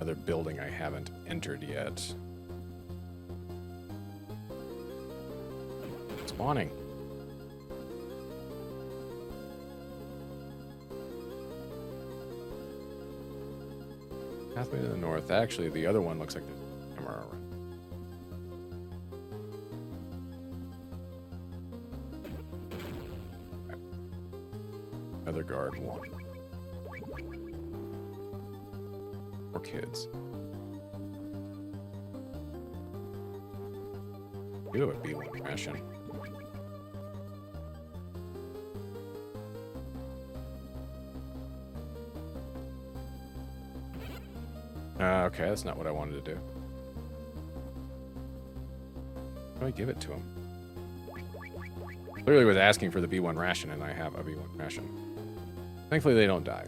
other building I haven't entered yet. Spawning. Pathway to the north. Actually, the other one looks like there's a camera around. Other guard one. More kids. You have a B1 ration. Okay, that's not what I wanted to do. How do I give it to him? Clearly was asking for the B1 ration, and I have a B1 ration. Thankfully, they don't die.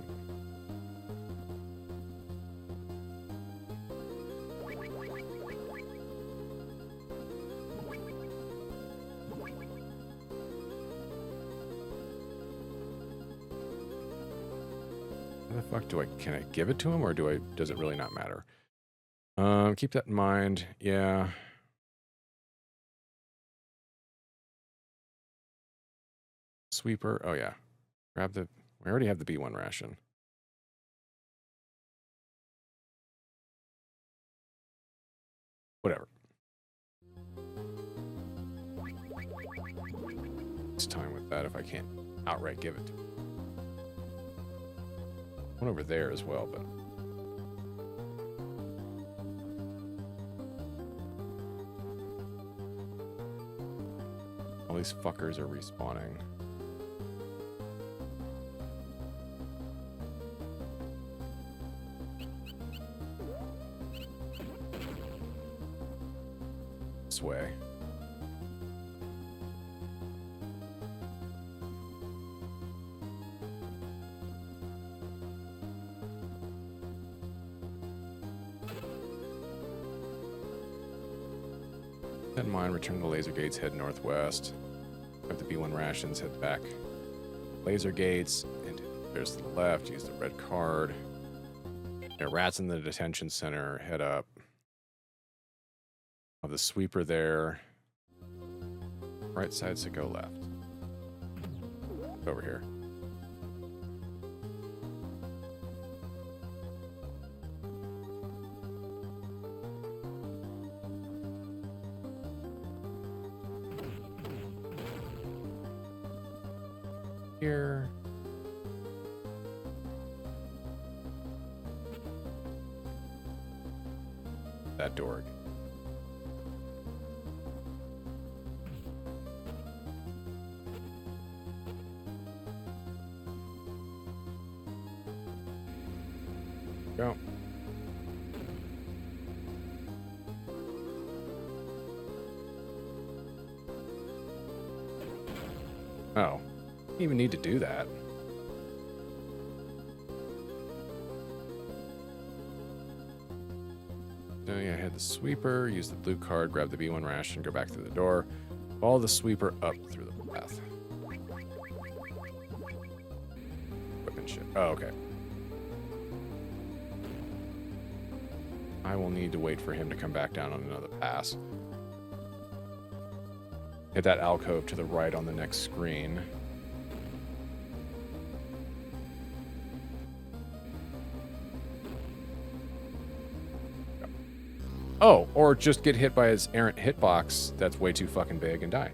How the fuck do I... Can I give it to him, or does it really not matter? Keep that in mind. Yeah. Sweeper. Oh, yeah. Grab the... We already have the B1 ration. Whatever. It's time with that if I can't outright give it to him. One over there as well, but... All these fuckers are respawning. This way. Set in mind, return to the laser gates, head northwest. Grab the B1 rations, head back. Laser gates, and there's to the left, use the red card. There are rats in the detention center, head up. Have the sweeper there. Right side, so go left. Over here. Here. That door. Go. Oh. Didn't even need to do that. So yeah, I had the sweeper, use the blue card, grab the B1 ration, go back through the door. Follow the sweeper up through the path. Equipment shit. Oh, okay. I will need to wait for him to come back down on another pass. Hit that alcove to the right on the next screen. Oh, or just get hit by his errant hitbox that's way too fucking big and die.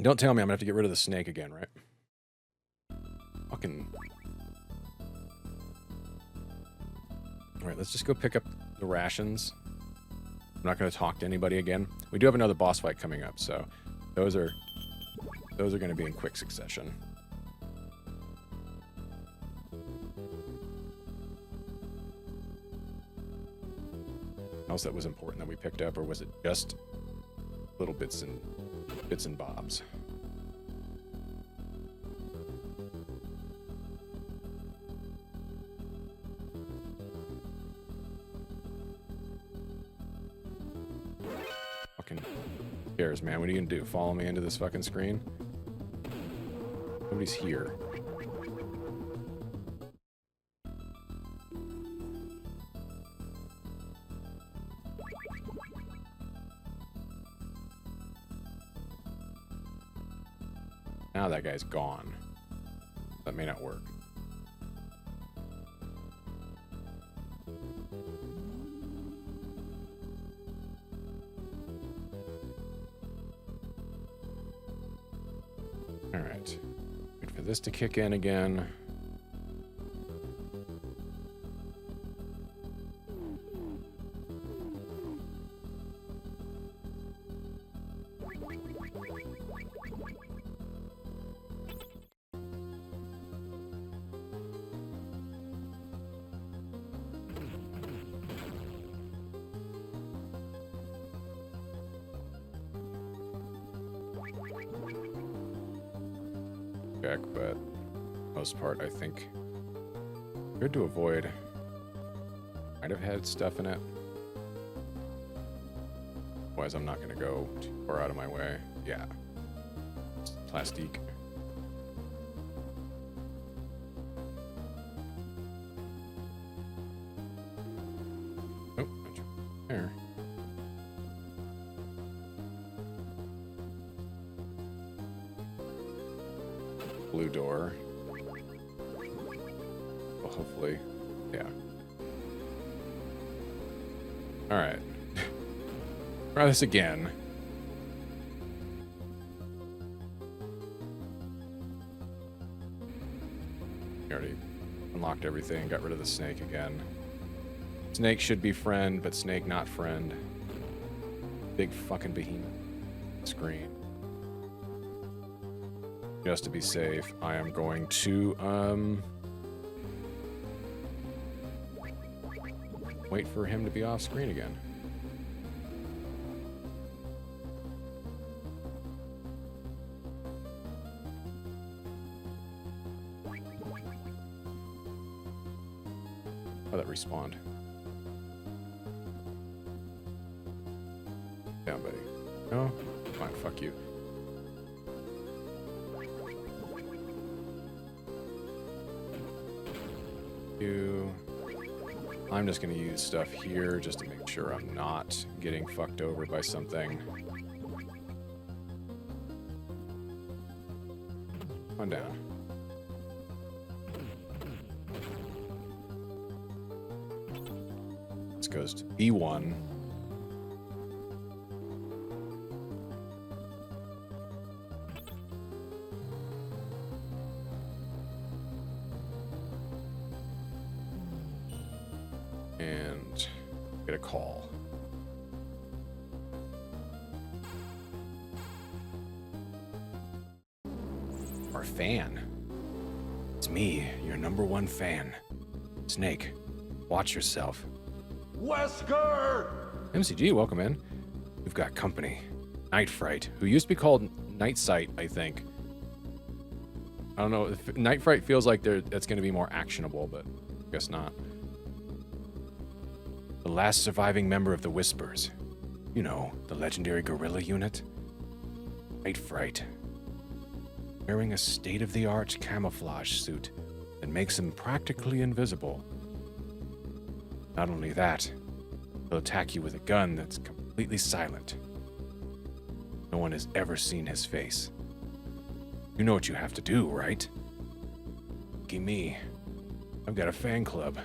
Don't tell me I'm gonna have to get rid of the snake again, right? Fucking... Alright, let's just go pick up the rations. I'm not gonna talk to anybody again. We do have another boss fight coming up, so those are gonna be in quick succession. Else that was important that we picked up, or was it just little bits and bobs? Fucking cares, man. What are you gonna do? Follow me into this fucking screen? Nobody's here. Now that guy's gone. That may not work. Alright. Wait for this to kick in again. Check, but most part, I think good to avoid. Might have had stuff in it. Otherwise, I'm not going to go too far out of my way. Yeah. It's plastique. Oh, there. Blue door. Well, hopefully, yeah. All right. Try this again. We already unlocked everything, got rid of the snake again. Snake should be friend, but snake not friend. Big fucking behemoth. Screen. Just to be safe, I am going to, wait for him to be off screen again. Oh, that respawned. Down, buddy. No? Fine, fuck you. I'm just going to use stuff here just to make sure I'm not getting fucked over by something. On down. This goes to B1. And get a call. Our fan. It's me, your #1 fan. Snake, watch yourself. Wesker! MCG, welcome in. We've got company. Night Fright, who used to be called Night Sight, I think. I don't know, if Night Fright feels like that's going to be more actionable, but I guess not. The last surviving member of the Whispers. You know, the legendary guerrilla unit. Night Fright. Wearing a state-of-the-art camouflage suit that makes him practically invisible. Not only that, he'll attack you with a gun that's completely silent. No one has ever seen his face. You know what you have to do, right? Lucky me. I've got a fan club.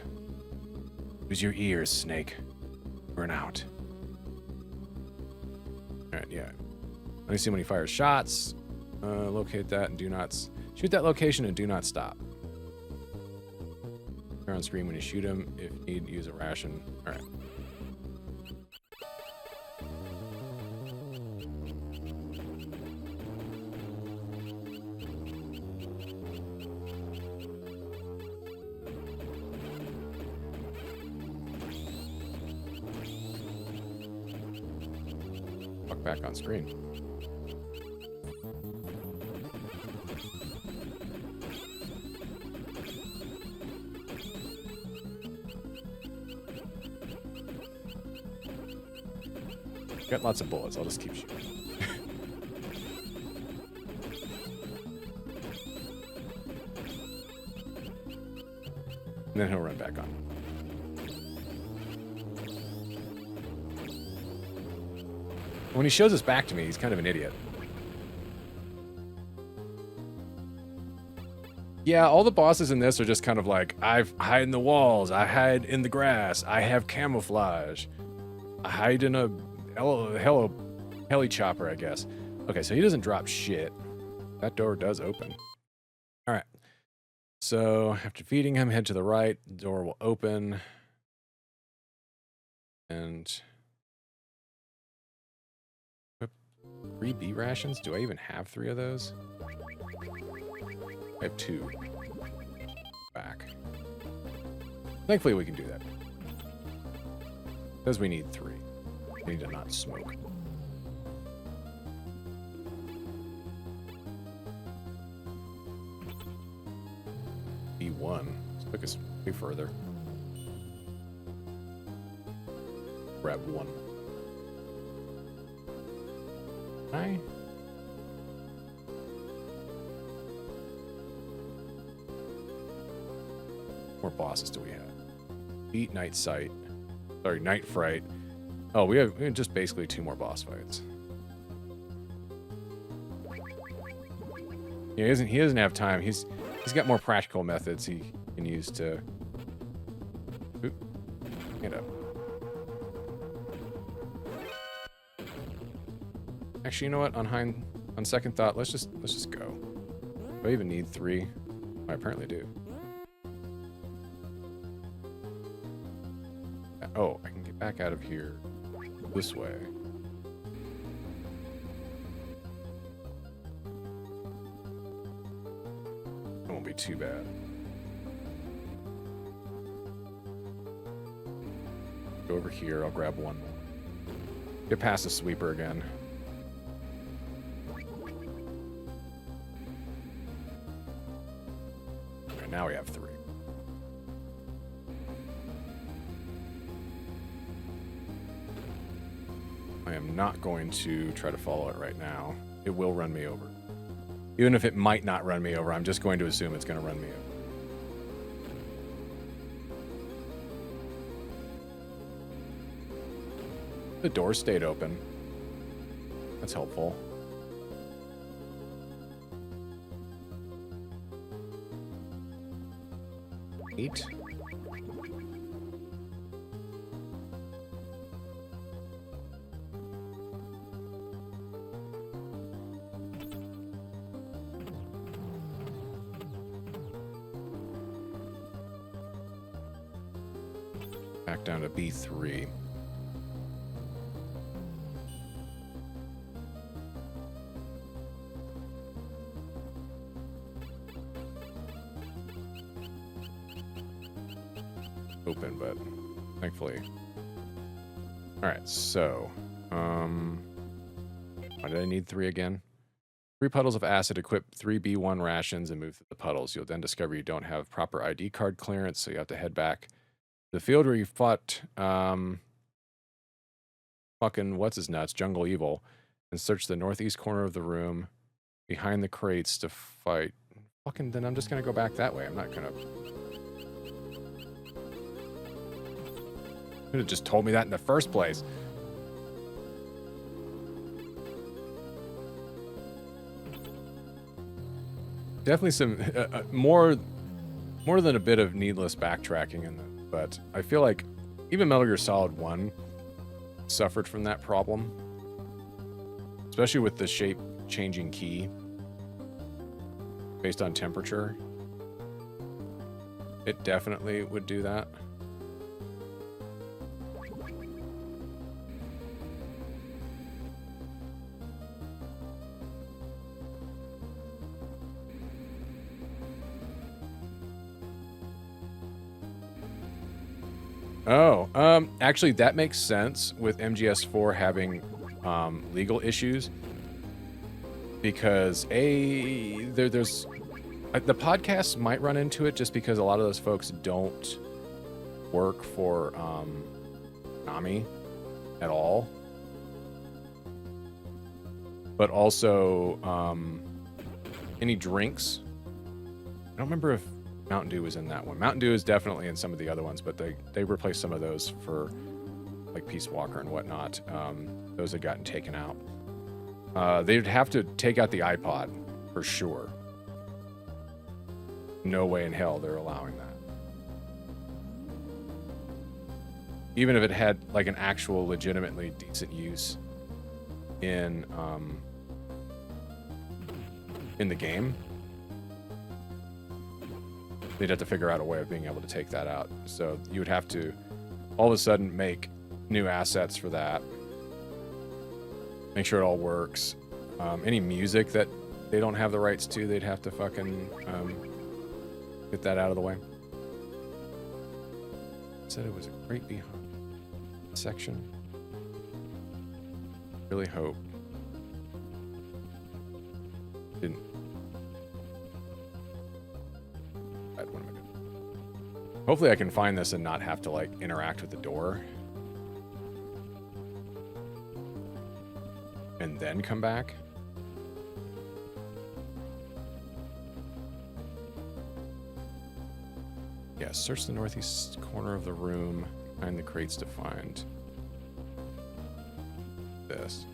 Use your ears, Snake. Burn out. Alright, yeah. Let me see when he fires shots. Locate that and do not... Shoot that location and do not stop. Turn on screen when you shoot him. If need, use a ration. Alright. Back on screen. Got lots of bullets. I'll just keep shooting. And then he'll run back on. When he shows his back to me, he's kind of an idiot. Yeah, all the bosses in this are just kind of like, I hide in the walls, I hide in the grass, I have camouflage, I hide in a heli chopper, I guess. Okay, so he doesn't drop shit. That door does open. All right. So after feeding him, head to the right. The door will open. And 3 B rations? Do I even have 3 of those? I have 2. Back. Thankfully, we can do that. Because we need 3. We need to not smoke. B1. This took us way further. Grab 1. Hi. More bosses do we have? Beat Night Sight. Sorry, Night Fright. Oh, we have just basically 2 more boss fights. Yeah, he doesn't have time. He's got more practical methods he can use to. Oop, get up. Actually, you know what? On second thought, let's just go. Do I even need 3? I apparently do. Oh, I can get back out of here this way. It won't be too bad. Go over here. I'll grab 1 more. Get past the sweeper again. Okay, now we have 3. I am not going to try to follow it right now. It will run me over. Even if it might not run me over, I'm just going to assume it's going to run me over. The door stayed open. That's helpful. Eight. Back down to B3. Open, but thankfully. Alright, so why did I need 3 again? 3 puddles of acid, equip 3 B1 rations and move through the puddles. You'll then discover you don't have proper ID card clearance, so you have to head back the field where you fought fucking what's his nuts, Jungle Evil, and search the northeast corner of the room behind the crates to fight. Fucking then I'm just gonna go back that way. I'm not gonna. You could have just told me that in the first place. Definitely some more than a bit of needless backtracking in them. But I feel like even Metal Gear Solid 1 suffered from that problem. Especially with the shape-changing key based on temperature. It definitely would do that. Oh, actually that makes sense with MGS4 having legal issues because there's the podcasts might run into it just because a lot of those folks don't work for Konami at all, but also any drinks. I don't remember if Mountain Dew was in that one. Mountain Dew is definitely in some of the other ones, but they replaced some of those for like Peace Walker and whatnot. Those had gotten taken out. They'd have to take out the iPod for sure. no way in hell they're allowing that. Even if it had like an actual legitimately decent use in the game, they'd have to figure out a way of being able to take that out. So you would have to all of a sudden make new assets for that. Make sure it all works. Any music that they don't have the rights to, they'd have to fucking get that out of the way. Said it was a great behind section. Really hope didn't. What am I doing? Hopefully I can find this and not have to like interact with the door and then come back. Yeah, search the northeast corner of the room behind the crates to find this.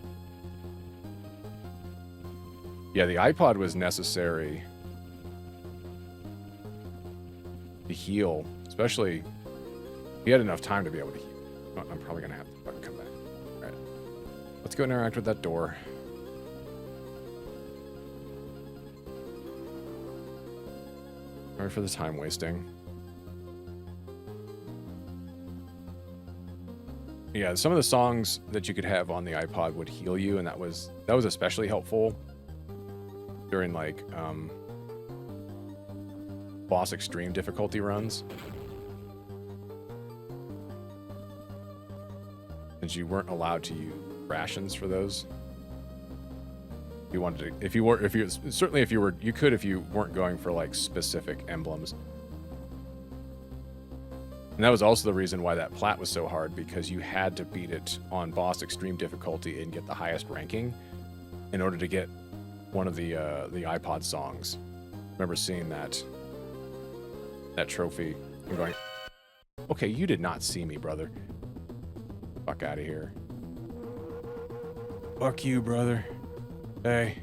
Yeah, the iPod was necessary to heal, especially if you had enough time to be able to heal. Oh, I'm probably gonna have to fucking come back. All right, let's go interact with that door. Sorry for the time wasting. Yeah, some of the songs that you could have on the iPod would heal you, and that was especially helpful during like boss extreme difficulty runs, since you weren't allowed to use rations for those. You wanted to, if you could if you weren't going for like specific emblems. And that was also the reason why that plat was so hard, because you had to beat it on boss extreme difficulty and get the highest ranking in order to get one of the iPod songs. I remember seeing that trophy and going, okay, you did not see me, brother. Fuck out of here. Fuck you, brother. Hey.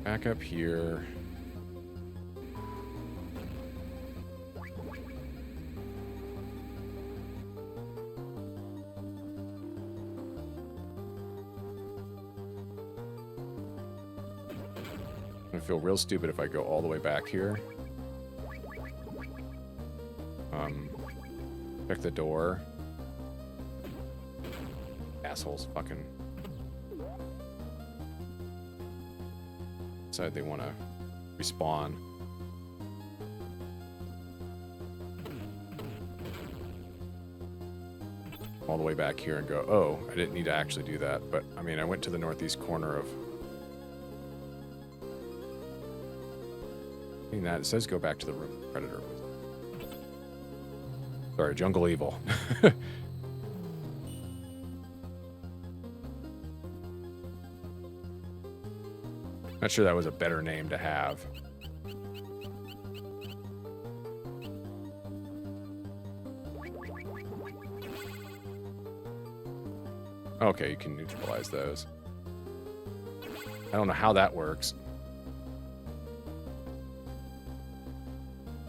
Back up here. I feel real stupid if I go all the way back here. Check the door. Assholes fucking decide they want to respawn. All the way back here and go, oh, I didn't need to actually do that. But, I mean, I went to the northeast corner of... that. It says go back to the room the Predator was. Sorry, Jungle Evil. Not sure that was a better name to have. Okay, you can neutralize those. I don't know how that works.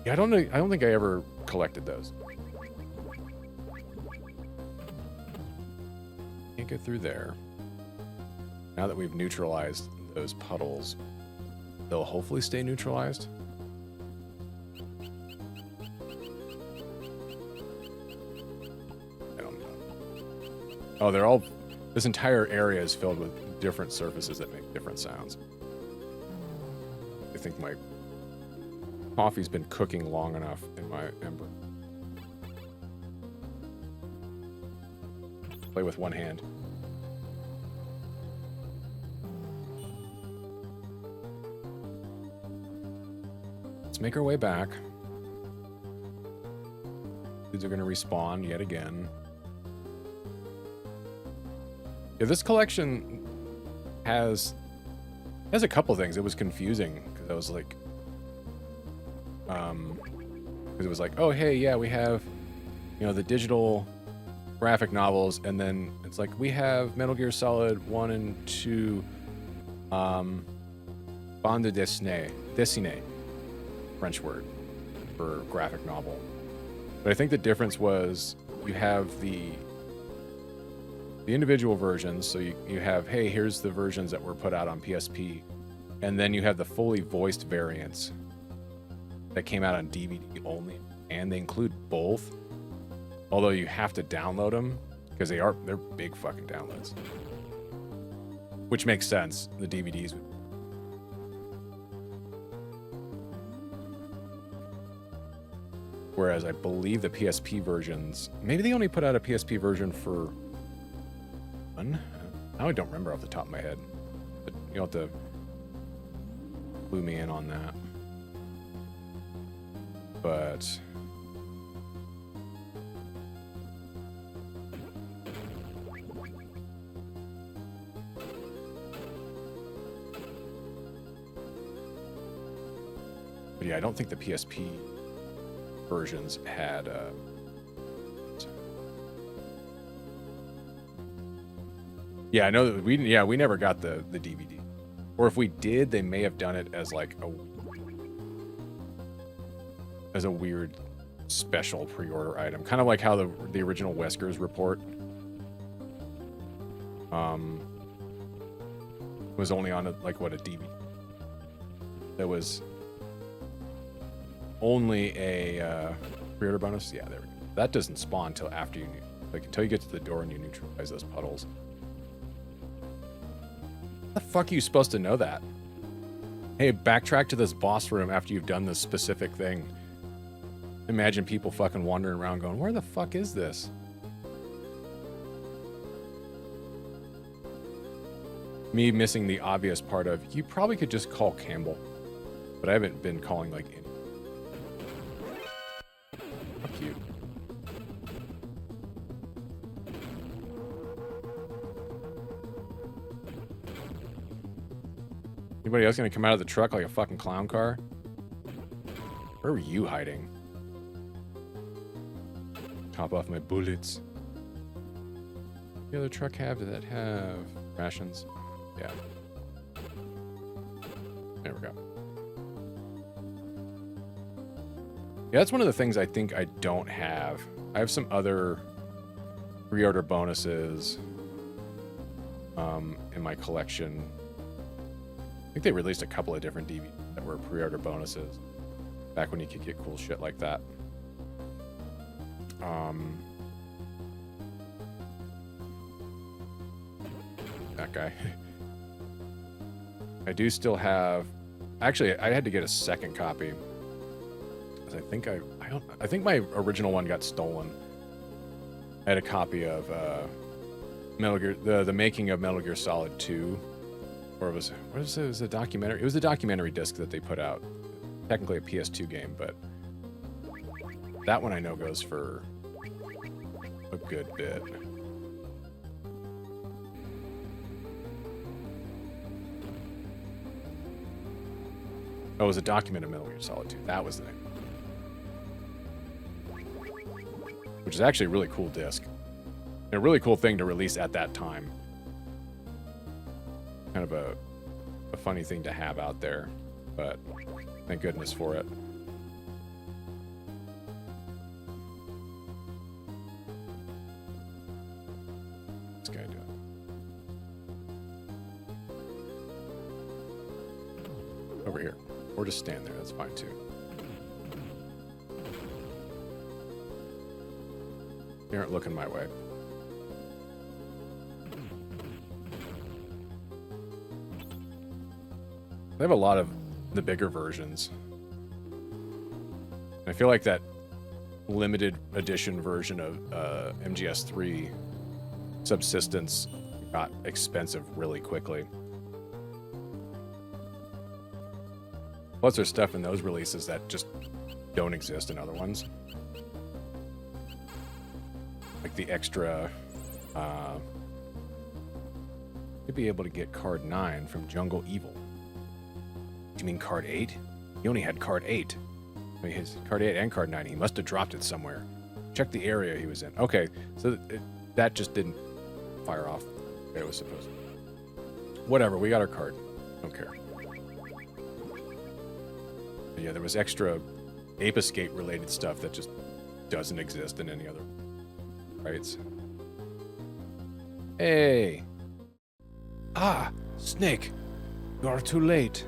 Yeah, I don't know. I don't think I ever collected those. Can't go through there. Now that we've neutralized those puddles, they'll hopefully stay neutralized. I don't know. Oh, they're all... This entire area is filled with different surfaces that make different sounds. I think my coffee's been cooking long enough in my ember. Play with one hand. Let's make our way back. Dudes are going to respawn yet again. Yeah, this collection has a couple things. It was confusing because I was like, because it was like, oh hey, yeah, we have you know, the digital graphic novels, and then it's like we have Metal Gear Solid 1 and 2 bande dessinée, French word for graphic novel. But I think the difference was you have the individual versions, so you have, hey, here's the versions that were put out on PSP, and then you have the fully voiced variants that came out on DVD only, and they include both, although you have to download them because they're big fucking downloads, which makes sense. The DVDs. Whereas I believe the PSP versions, maybe they only put out a PSP version for one. Now I don't remember off the top of my head, but you'll have to clue me in on that. But yeah, I don't think the PSP versions had yeah, I know that we never got the DVD. Or if we did, they may have done it as like a weird special pre-order item, kind of like how the original Wesker's report was only on a DVD. That was only a pre-order bonus. Yeah, there we go. That doesn't spawn until after you until you get to the door and you neutralize those puddles. How the fuck are you supposed to know that? Hey, backtrack to this boss room after you've done this specific thing. Imagine people fucking wandering around going, where the fuck is this? Me missing the obvious part of, you probably could just call Campbell. But I haven't been calling like any. Fuck you. Anybody else gonna come out of the truck like a fucking clown car? Where were you hiding? Top off my bullets. The other truck did that have rations? Yeah. There we go. Yeah, that's one of the things I think I don't have. I have some other pre-order bonuses in my collection. I think they released a couple of different DVDs that were pre-order bonuses back when you could get cool shit like that. That guy. I do still have. Actually, I had to get a second copy. I think I think my original one got stolen. I had a copy of Metal Gear, the making of Metal Gear Solid 2, or it was a documentary. It was a documentary disc that they put out. Technically a PS2 game, but that one I know goes for a good bit. Oh, it was a document of Metal Gear Solid 2. That was the name. Which is actually a really cool disc. And a really cool thing to release at that time. Kind of a funny thing to have out there. But thank goodness for it. What's this guy doing? Over here. Or just stand there, that's fine too. You aren't looking my way. They have a lot of the bigger versions. I feel like that limited edition version of MGS3 Subsistence got expensive really quickly. Plus, there's stuff in those releases that just don't exist in other ones. Like the extra... you'd be able to get card 9 from Jungle Evil. Do you mean card 8? He only had card 8. I mean, his card 8 and card 9. He must have dropped it somewhere. Check the area he was in. Okay, so that just didn't fire off the way it was supposed to. Whatever, we got our card. Don't care. But yeah, there was extra Ape Escape related stuff that just doesn't exist in any other rights. Hey! Ah! Snake! You are too late.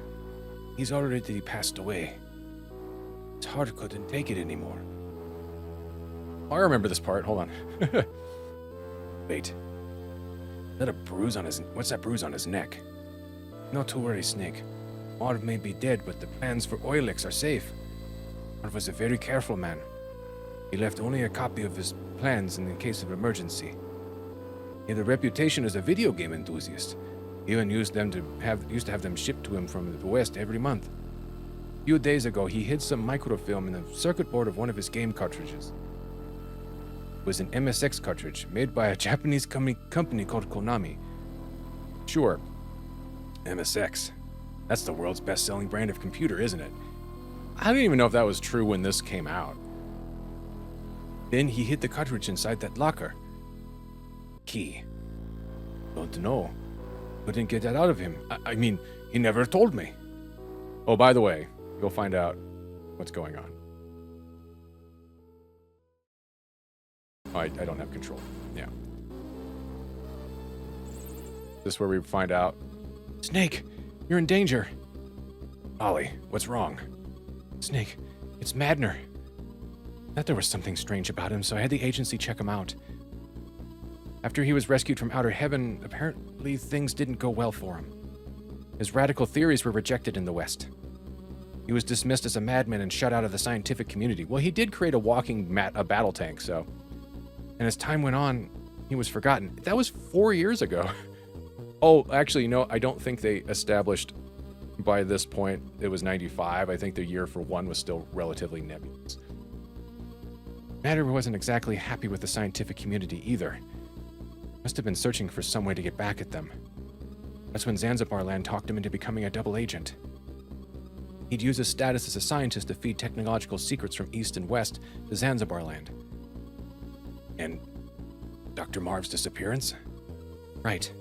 He's already passed away. His heart couldn't take it anymore. Oh, I remember this part. Hold on. Wait. Is that a bruise on his... What's that bruise on his neck? Not to worry, Snake. Marv may be dead, but the plans for Oilix are safe. Marv was a very careful man. He left only a copy of his plans in case of emergency. He had a reputation as a video game enthusiast. He even used to have them shipped to him from the West every month. A few days ago, he hid some microfilm in the circuit board of one of his game cartridges. It was an MSX cartridge made by a Japanese company called Konami. Sure, MSX. That's the world's best-selling brand of computer, isn't it? I don't even know if that was true when this came out. Then he hid the cartridge inside that locker. Key. Don't know. Couldn't get that out of him. I mean, he never told me. Oh, by the way, you'll find out what's going on. Oh, I don't have control. Yeah. This is where we find out. Snake, you're in danger. Ollie, what's wrong? Snake, it's Madnar. I thought there was something strange about him, so I had the agency check him out. After he was rescued from outer heaven, apparently things didn't go well for him. His radical theories were rejected in the West. He was dismissed as a madman and shut out of the scientific community. Well, he did create a walking battle tank, so... And as time went on, he was forgotten. That was 4 years ago. Oh, actually, no, I don't think they established by this point it was 95. I think the year for one was still relatively nebulous. Madnar wasn't exactly happy with the scientific community either. Must have been searching for some way to get back at them. That's when Zanzibar Land talked him into becoming a double agent. He'd use his status as a scientist to feed technological secrets from East and West to Zanzibar Land. And Dr. Marv's disappearance? Right.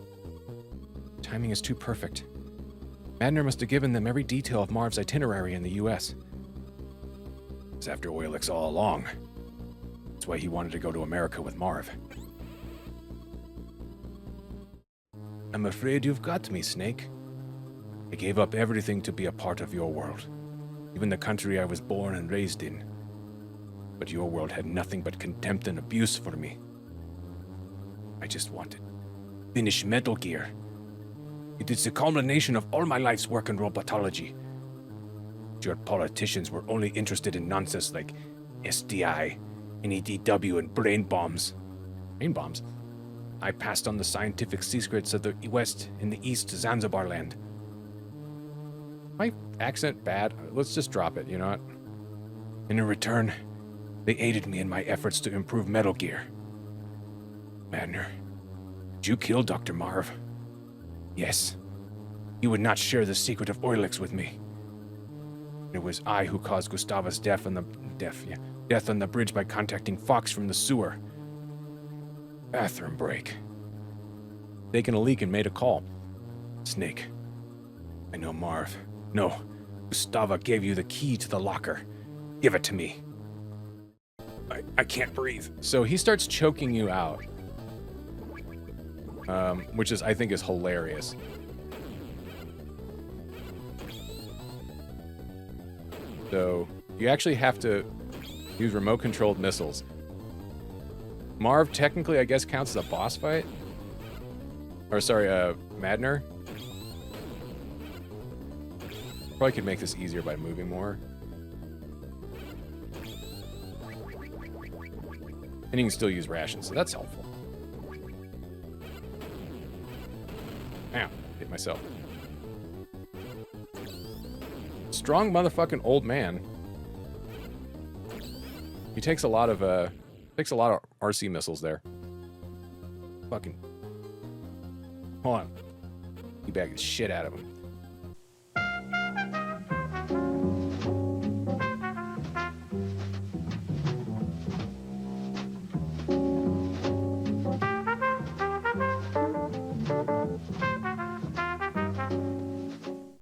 Timing is too perfect. Madnar must have given them every detail of Marv's itinerary in the U.S. It's after Oilix all along. That's why he wanted to go to America with Marv. I'm afraid you've got me, Snake. I gave up everything to be a part of your world, even the country I was born and raised in. But your world had nothing but contempt and abuse for me. I just wanted to finish Metal Gear. It is the culmination of all my life's work in robotology. Your politicians were only interested in nonsense like SDI, NEDW, and brain bombs. Brain bombs? I passed on the scientific secrets of the West and the East to Zanzibar Land. My accent bad? Let's just drop it, you know what? And in return, they aided me in my efforts to improve Metal Gear. Madnar, did you kill Dr. Marv? Yes. He would not share the secret of Oilix with me. It was I who caused Gustava's death on the bridge by contacting Fox from the sewer. Bathroom break. Taken a leak and made a call. Snake. I know Marv. No. Gustava gave you the key to the locker. Give it to me. I can't breathe. So he starts choking you out. Which is, I think, is hilarious. So you actually have to use remote-controlled missiles. Marv technically, I guess, counts as a boss fight. Or sorry, Madnar. Probably could make this easier by moving more. And you can still use rations, so that's helpful. Ow, hit myself. Strong motherfucking old man. He takes a lot of RC missiles there. Fucking. Hold on. He bagged the shit out of him.